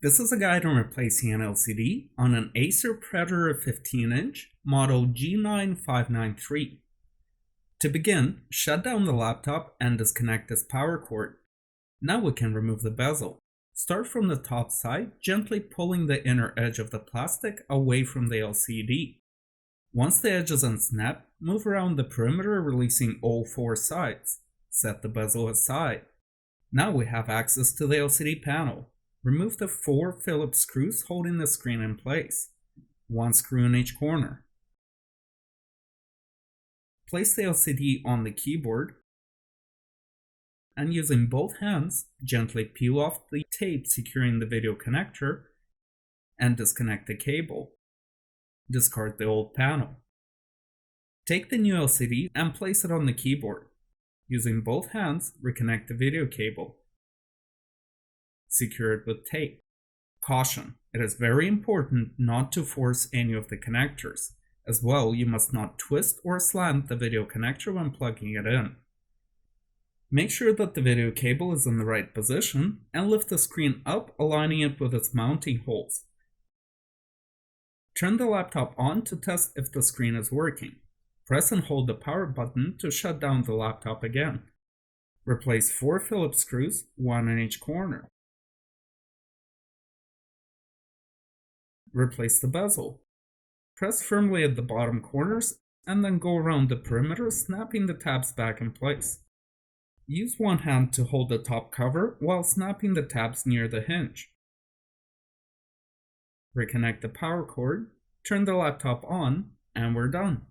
This is a guide on replacing an LCD on an Acer Predator 15-inch model G9-593. To begin, shut down the laptop and disconnect this power cord. Now we can remove the bezel. Start from the top side, gently pulling the inner edge of the plastic away from the LCD. Once the edge is unsnapped, move around the perimeter, releasing all four sides. Set the bezel aside. Now we have access to the LCD panel. Remove the 4 Phillips screws holding the screen in place, 1 screw in each corner. Place the LCD on the keyboard and using both hands, gently peel off the tape securing the video connector and disconnect the cable. Discard the old panel. Take the new LCD and place it on the keyboard. Using both hands, reconnect the video cable. Secure it with tape. Caution: it is very important not to force any of the connectors. As well, you must not twist or slant the video connector when plugging it in. Make sure that the video cable is in the right position and lift the screen up, aligning it with its mounting holes. Turn the laptop on to test if the screen is working. Press and hold the power button to shut down the laptop again. Replace 4 Phillips screws, 1 in each corner. Replace the bezel. Press firmly at the bottom corners and then go around the perimeter, snapping the tabs back in place. Use one hand to hold the top cover while snapping the tabs near the hinge. Reconnect the power cord, turn the laptop on, and we're done.